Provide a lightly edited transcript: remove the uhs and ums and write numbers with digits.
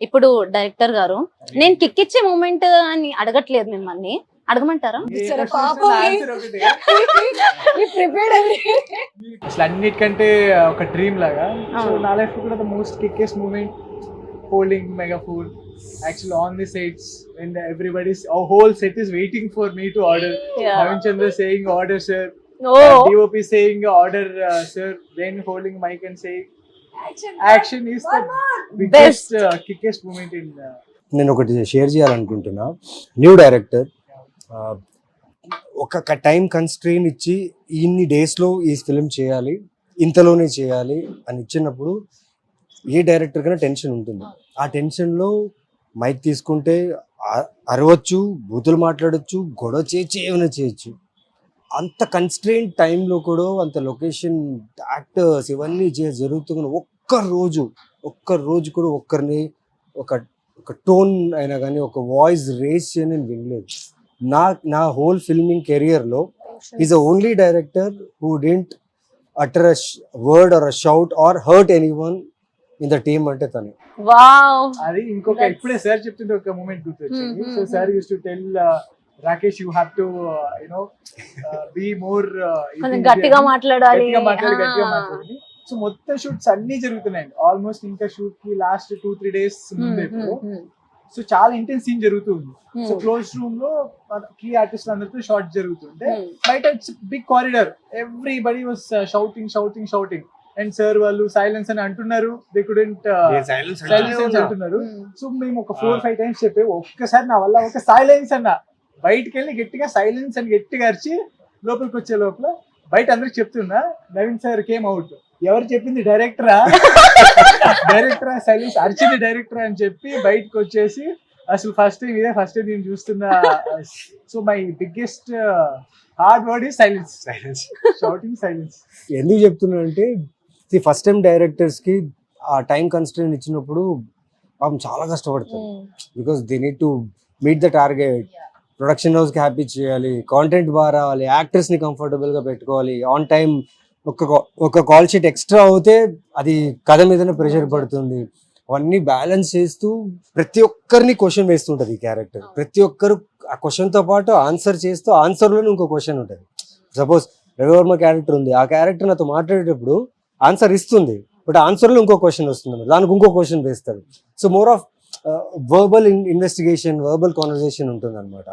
ఇప్పుడు డైరెక్టర్ గారు నేను కిక్ ఇచ్చే మూమెంట్ అని అడగట్లేదు మిమ్మల్ని, అడగమంటారా? అసలు అన్నిటికంటే ఒక డ్రీమ్ లాగా. సో నా లైఫ్ లో కూడా the most kickest moment holding megaphone actually on the sets when everybody's our whole set is waiting for me to order. Bhavin Chandra saying order sir, DOP saying order sir, then holding mic and saying action is the biggest kickest moment in నేను ఒకటి share చేయాలనుకుంటున్నా. New director ఒక time constrain ఇచ్చి ఇన్ని డేస్లో ఈ film చేయాలి, ఇంతలోనే చేయాలి అని ఇచ్చినప్పుడు ఏ డైరెక్టర్ కన్నా టెన్షన్ ఉంటుంది. ఆ టెన్షన్లో మైక్ తీసుకుంటే అరవచ్చు, బూతులు మాట్లాడచ్చు, గొడవ చేయొచ్చు, ఏమైనా చేయొచ్చు. అంత కన్స్ట్రెయిన్ టైంలో కూడా అంత లొకేషన్ యాక్టర్స్ ఇవన్నీ జరుగుతున్న ఒక్క రోజు కూడా ఒక్కరిని ఒక టోన్ అయినా కానీ ఒక వాయిస్ రేస్ చేయని నేను వినలేదు. నా హోల్ ఫిల్మింగ్ కెరియర్లో is the only director who didn't utter a word or a shout or hurt anyone in the team అంటే తనే. వావ్, అది ఇంకొక ఇప్పుడే సార్ చెప్తుంటే ఒక మూమెంట్ గుర్తొచ్చింది. So sir used to tell Rakesh you have to be more గట్టిగా మాట్లాడాలి. సో మొత్తం షూట్స్ అన్ని జరుగుతున్నాయి ఆల్మోస్ట్. ఇంకా షూట్ కి లాస్ట్ 2-3 days ముందే సో చాలా ఇంటెన్స్ సీన్ జరుగుతుంది. సో క్లోజ్ రూమ్ లో కీ ఆర్టిస్ట్ అందరితో షార్ట్ జరుగుతుంటే బయట big corridor everybody was shouting and sir వాళ్ళు సైలెన్స్ అని అంటున్నారు. దే కుడెంట్ సైలెన్స్ అంటున్నారు. సో మేము ఒక 4-5 times చెప్పే ఒక్కసారి నా వల్ల ఒక సైలెన్స్ అన్న, బయటకు వెళ్ళి గట్టిగా సైలెన్స్ అని గట్టిగా అరిచి లోపలికి వచ్చే లోపల బయట అందరికి చెప్తున్నా నవీన్ సార్ కేమ్ అవుట్. ఎవరు చెప్పింది? డైరెక్టరా సైలెన్స్ అరిచింది డైరెక్టర్ అని చెప్పి బయటకు వచ్చేసి అసలు ఫస్ట్ టైం నేను చూస్తున్నా. So my biggest hard word is silence, shouting silence. ఎందుకు చెప్తున్నా అంటే ఫస్ట్ టైం డైరెక్టర్స్ కి ఆ టైం కన్స్ట్రెయిన్ ఇచ్చినప్పుడు పాపం చాలా కష్టపడతారు. Because they need to meet the target. Production house కి హ్యాపీ చేయాలి, కాంటెంట్ బాగా రావాలి, యాక్టర్స్ ని కంఫర్టబుల్ గా పెట్టుకోవాలి. ఆన్ టైం ఒక కాల్ షీట్ ఎక్స్ట్రా అవుతే అది కథ మీదనే ప్రెషర్ పడుతుంది. అవన్నీ బ్యాలెన్స్ చేస్తూ ప్రతి ఒక్కరిని క్వశ్చన్ వేస్తుంటది ఈ క్యారెక్టర్. ప్రతి ఒక్కరు ఆ క్వశ్చన్ తో పాటు ఆన్సర్ చేస్తూ ఆన్సర్లోనే ఇంకో క్వశ్చన్ ఉంటుంది. సపోజ్ రవివర్మ క్యారెక్టర్ ఉంది, ఆ క్యారెక్టర్ నాతో మాట్లాడేటప్పుడు ఆన్సర్ ఇస్తుంది, బట్ ఆన్సర్లో ఇంకో క్వశ్చన్ వస్తుంది, దానికి ఇంకో క్వశ్చన్ వేస్తారు. So more of verbal investigation, verbal conversation ఉంటుంది అనమాట.